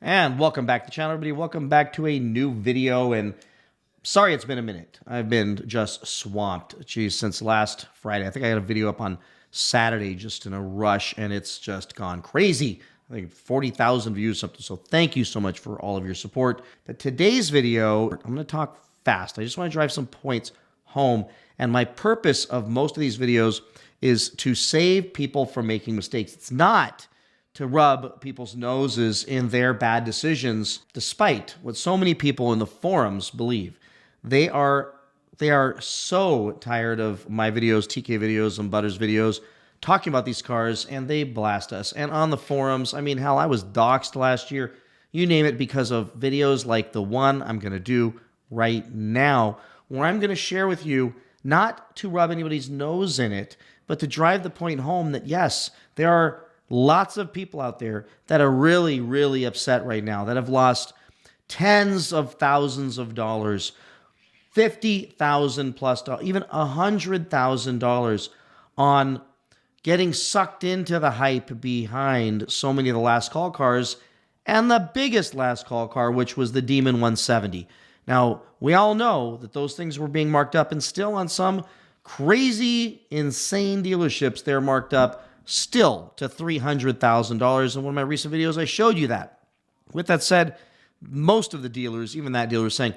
And welcome back to the channel, everybody. Welcome back to a new video. And sorry it's been a minute. I've been just swamped. Geez, since last Friday. I think I had a video up on Saturday just in a rush, and it's just gone crazy. I think 40,000 views, something. So thank you so much for all of your support. But today's video, I'm going to talk fast. I just want to drive some points home. And my purpose of most of these videos is to save people from making mistakes. It's not to rub people's noses in their bad decisions, despite what so many people in the forums believe. They are so tired of my videos, TK videos, and Butters videos, talking about these cars, and they blast us. And on the forums, I mean, hell, I was doxxed last year, you name it, because of videos like the one I'm going to do right now, where I'm going to share with you, not to rub anybody's nose in it, but to drive the point home that, yes, there are lots of people out there that are really, really upset right now, that have lost tens of thousands of dollars, $50,000 plus, even $100,000 on getting sucked into the hype behind so many of the last call cars, and the biggest last call car, which was the Demon 170. Now, we all know that those things were being marked up, and still on some crazy, insane dealerships, they're marked up still to $300,000. In one of my recent videos, I showed you that. With that said, most of the dealers, even that dealer, is saying,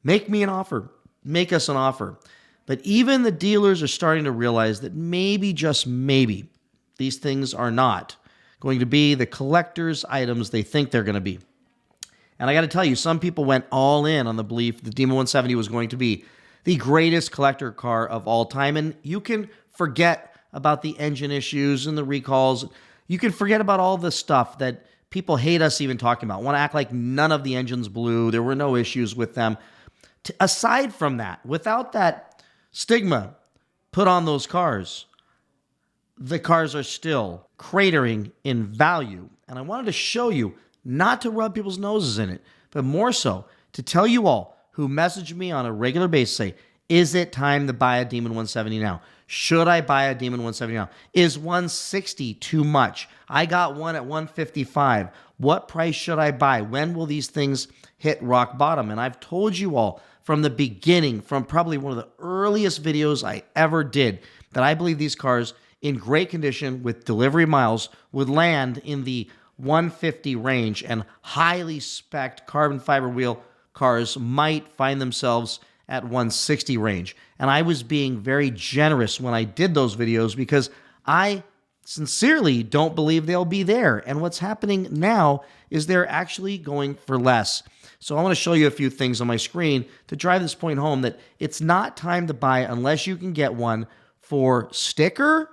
make me an offer, make us an offer. But even the dealers are starting to realize that maybe, just maybe, these things are not going to be the collector's items they think they're going to be. And I got to tell you, some people went all in on the belief the Demon 170 was going to be the greatest collector car of all time. And you can forget about the engine issues and the recalls. You can forget about all the stuff that people hate us even talking about. Want to act like none of the engines blew. There were no issues with them. Aside from that, without that stigma put on those cars, the cars are still cratering in value. And I wanted to show you, not to rub people's noses in it, but more so to tell you all who message me on a regular basis, say, is it time to buy a Demon 170 now? Should I buy a Demon 170 now? Is 160 too much? I got one at 155. What price should I buy? When will these things hit rock bottom? And I've told you all from the beginning, from probably one of the earliest videos I ever did, that I believe these cars in great condition with delivery miles would land in the 150 range, and highly spec'd carbon fiber wheel cars might find themselves at 160 range. And I was being very generous when I did those videos because I sincerely don't believe they'll be there. And what's happening now is they're actually going for less. So I want to show you a few things on my screen to drive this point home that it's not time to buy unless you can get one for sticker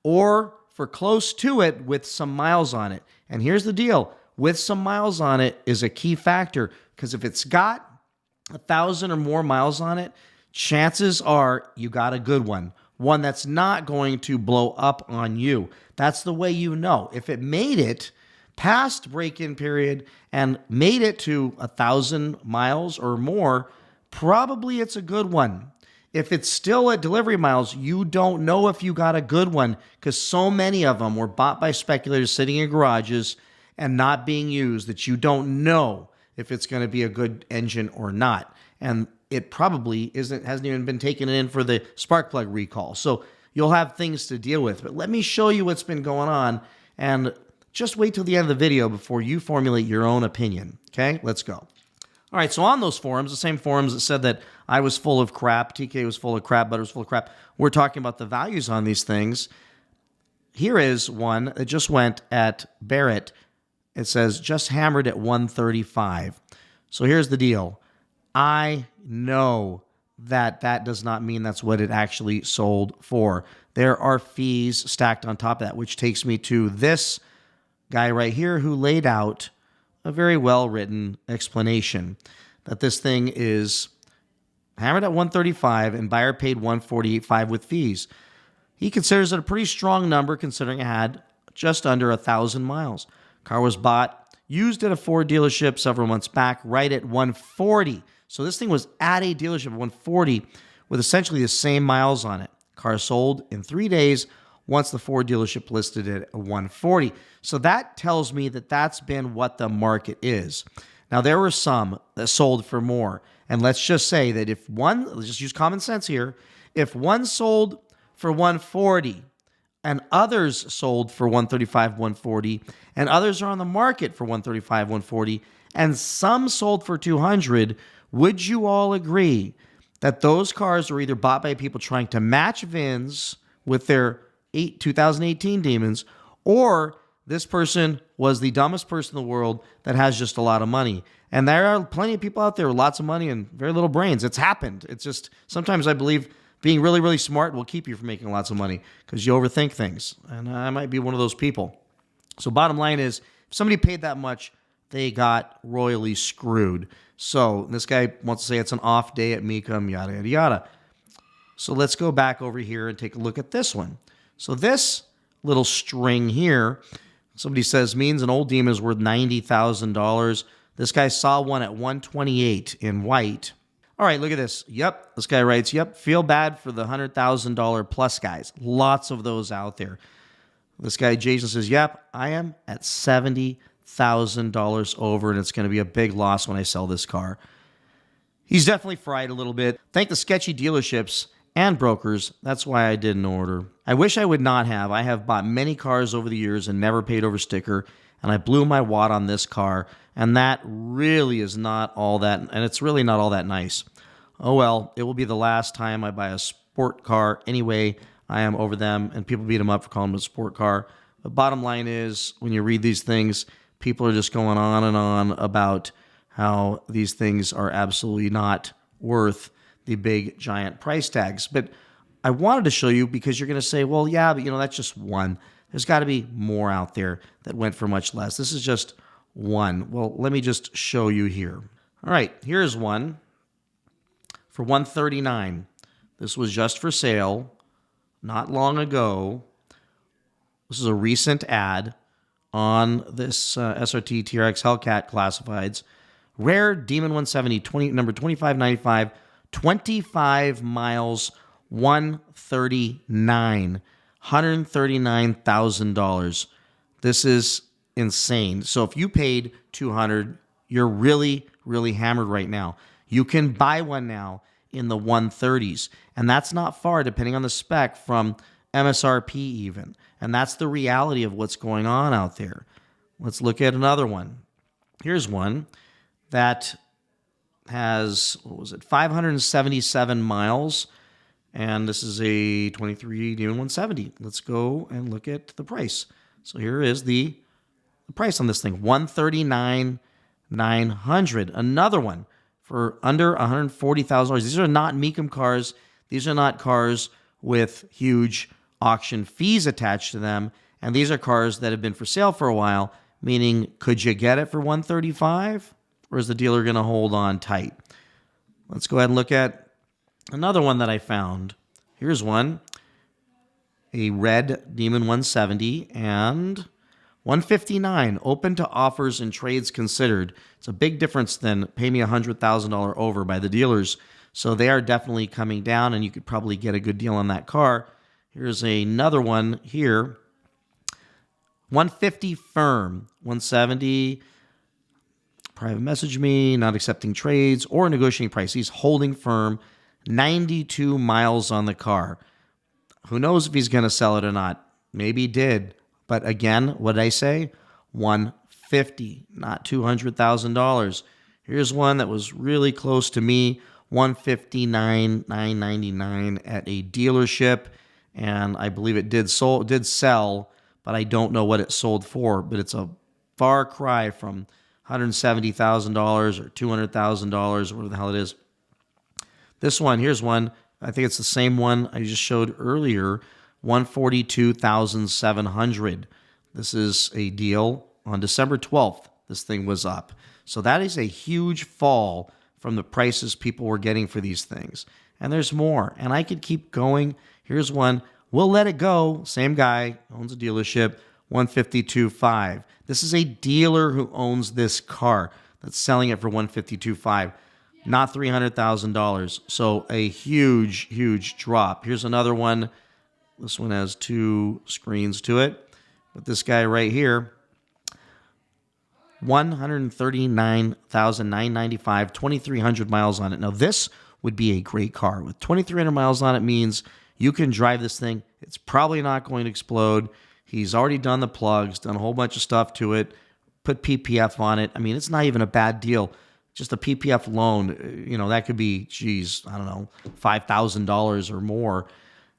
or for close to it with some miles on it. And here's the deal. With some miles on it is a key factor, because if it's got 1,000 or more miles on it, chances are you got a good one. One that's not going to blow up on you. That's the way you know. If it made it past break-in period and made it to 1,000 miles or more, probably it's a good one. If it's still at delivery miles, you don't know if you got a good one, because so many of them were bought by speculators sitting in garages and not being used that you don't know if it's going to be a good engine or not. And it probably hasn't even been taken in for the spark plug recall. So you'll have things to deal with. But let me show you what's been going on, and just wait till the end of the video before you formulate your own opinion. Okay, let's go. All right, so on those forums, the same forums that said that I was full of crap, TK was full of crap, Butter was full of crap, we're talking about the values on these things. Here is one that just went at Barrett. It says, just hammered at 135. So here's the deal. I know that that does not mean that's what it actually sold for. There are fees stacked on top of that, which takes me to this guy right here who laid out a very well-written explanation that this thing is hammered at 135 and buyer paid 148.5 with fees. He considers it a pretty strong number considering it had just under 1,000 miles. Car was bought, used at a Ford dealership several months back, right at 140. So this thing was at a dealership at 140 with essentially the same miles on it. Car sold in 3 days, once the Ford dealership listed it at 140. So that tells me that that's been what the market is. Now, there were some that sold for more. And let's just say that if one, let's just use common sense here, if one sold for 140 and others sold for 135, 140, and others are on the market for 135, 140, and some sold for 200, would you all agree that those cars were either bought by people trying to match VINs with their 2018 Demons, or this person was the dumbest person in the world that has just a lot of money? And there are plenty of people out there with lots of money and very little brains. It's happened. It's just, sometimes I believe being really, really smart will keep you from making lots of money because you overthink things. And I might be one of those people. So bottom line is, if somebody paid that much, they got royally screwed. So this guy wants to say it's an off day at Mecum, yada, yada, yada. So let's go back over here and take a look at this one. So this little string here, somebody says means an old Demon is worth $90,000. This guy saw one at 128 in white. All right, look at this. Yep, this guy writes, yep, feel bad for the $100,000 plus guys. Lots of those out there. This guy, Jason, says, yep, I am at $70,000 over, and it's going to be a big loss when I sell this car. He's definitely fried a little bit. Thank the sketchy dealerships and brokers. That's why I didn't order. I wish I would not have. I have bought many cars over the years and never paid over sticker, and I blew my wad on this car, and that really is not all that, and it's really not all that nice. Oh well, it will be the last time I buy a sport car anyway. I am over them, and people beat them up for calling them a sport car. The bottom line is, when you read these things, people are just going on and on about how these things are absolutely not worth the big, giant price tags. But I wanted to show you because you're going to say, well, yeah, but that's just one. There's got to be more out there that went for much less. This is just one. Well, let me just show you here. All right, here's one for $139. This was just for sale not long ago. This is a recent ad on this SRT TRX Hellcat Classifieds. Rare Demon 170, number 2595, 25 miles, 139. $139,000. This is insane. So if you paid $200, you're really, really hammered right now. You can buy one now in the 130s, and that's not far, depending on the spec, from MSRP even. And that's the reality of what's going on out there. Let's look at another one. Here's one that has, 577 miles. And this is a 23 Demon 170. Let's go and look at the price. So here is the price on this thing, $139,900. Another one for under $140,000. These are not Mecum cars. These are not cars with huge auction fees attached to them. And these are cars that have been for sale for a while, meaning could you get it for $135,000? Or is the dealer going to hold on tight? Let's go ahead and look at another one that I found. Here's one, a red Demon 170 and 159, open to offers and trades considered. It's a big difference than pay me $100,000 over by the dealers. So they are definitely coming down, and you could probably get a good deal on that car. Here's another one here, 150 firm, 170. Private message me, not accepting trades or negotiating price. He's holding firm, 92 miles on the car. Who knows if he's going to sell it or not? Maybe he did. But again, what did I say? 150, not $200,000. Here's one that was really close to me, 159,999 at a dealership. And I believe it did sell, but I don't know what it sold for. But it's a far cry from $170,000 or $200,000, whatever the hell it is. This one, here's one. I think it's the same one I just showed earlier, $142,700. This is a deal on December 12th. This thing was up. So that is a huge fall from the prices people were getting for these things. And there's more. And I could keep going. Here's one. We'll let it go. Same guy, owns a dealership, $152,500. This is a dealer who owns this car that's selling it for $152,500, not $300,000. So a huge, huge drop. Here's another one. This one has 2 screens to it. But this guy right here, 139,995, 2,300 miles on it. Now, this would be a great car. With 2,300 miles on it means you can drive this thing. It's probably not going to explode. He's already done the plugs, done a whole bunch of stuff to it, put PPF on it. I mean, it's not even a bad deal. Just a PPF loan, you know, that could be, geez, I don't know, $5,000 or more.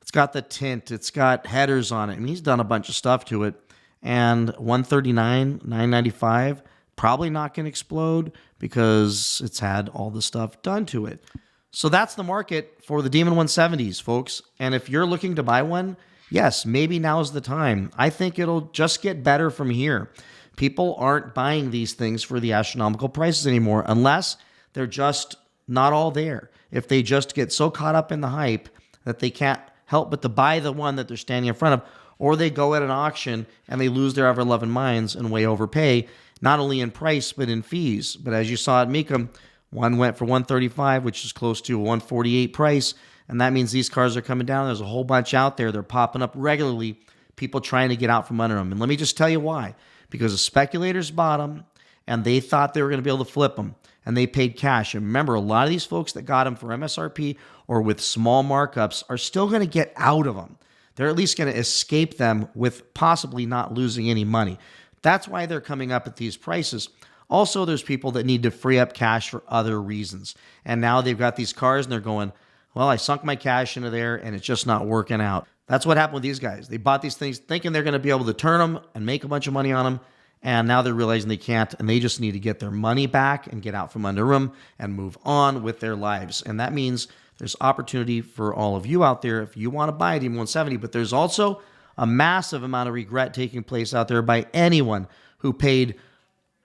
It's got the tint. It's got headers on it. I mean, he's done a bunch of stuff to it. And 139,995, probably not going to explode because it's had all the stuff done to it. So that's the market for the Demon 170s, folks. And if you're looking to buy one, yes, maybe now's the time. I think it'll just get better from here. People aren't buying these things for the astronomical prices anymore unless they're just not all there. If they just get so caught up in the hype that they can't help but to buy the one that they're standing in front of, or they go at an auction and they lose their ever-loving minds and way overpay, not only in price but in fees. But as you saw at Mecum, one went for $135, which is close to a $148 price, and that means these cars are coming down. There's a whole bunch out there. They're popping up regularly, people trying to get out from under them. And let me just tell you why. Because the speculators bought them, and they thought they were going to be able to flip them, and they paid cash. And remember, a lot of these folks that got them for MSRP or with small markups are still going to get out of them. They're at least going to escape them with possibly not losing any money. That's why they're coming up at these prices. Also, there's people that need to free up cash for other reasons. And now they've got these cars and they're going, well, I sunk my cash into there and it's just not working out. That's what happened with these guys. They bought these things thinking they're going to be able to turn them and make a bunch of money on them. And now they're realizing they can't, and they just need to get their money back and get out from under them and move on with their lives. And that means there's opportunity for all of you out there if you want to buy a Demon 170, but there's also a massive amount of regret taking place out there by anyone who paid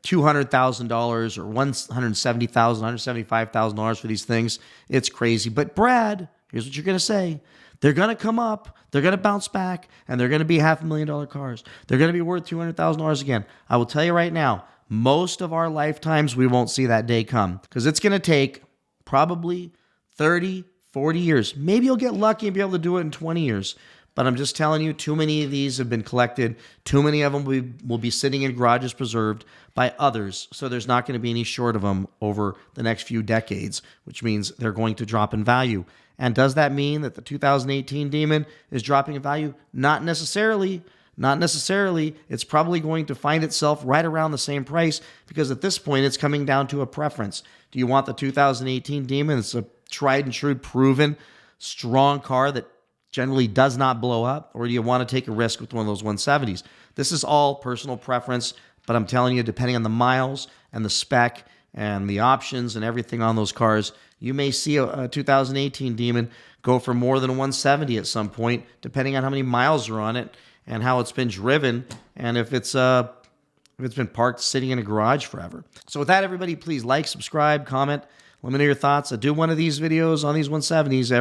$200,000 or $170,000, $175,000 for these things. It's crazy. But Brad, here's what you're going to say. They're going to come up, they're going to bounce back, and they're going to be $500,000 cars. They're going to be worth $200,000 again. I will tell you right now, most of our lifetimes, we won't see that day come because it's going to take probably 30, 40 years. Maybe you'll get lucky and be able to do it in 20 years. But I'm just telling you, too many of these have been collected. Too many of them will be sitting in garages preserved by others. So there's not going to be any short of them over the next few decades, which means they're going to drop in value. And does that mean that the 2018 Demon is dropping in value? Not necessarily. Not necessarily. It's probably going to find itself right around the same price because at this point it's coming down to a preference. Do you want the 2018 Demon? It's a tried and true, proven, strong car that generally does not blow up, or do you want to take a risk with one of those 170s? This is all personal preference, but I'm telling you, depending on the miles and the spec and the options and everything on those cars, you may see a 2018 Demon go for more than a 170 at some point, depending on how many miles are on it and how it's been driven, and if it's been parked sitting in a garage forever. So with that, everybody, please like, subscribe, comment, let me know your thoughts. I do one of these videos on these 170s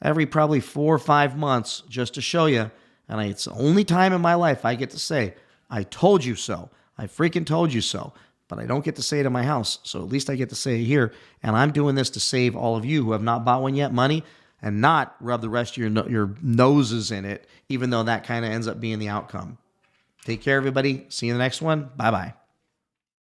every probably 4 or 5 months just to show you. And it's the only time in my life I get to say, I told you so. I freaking told you so. But I don't get to say it in my house. So at least I get to say it here. And I'm doing this to save all of you who have not bought one yet money and not rub the rest of your noses in it, even though that kind of ends up being the outcome. Take care, everybody. See you in the next one. Bye-bye.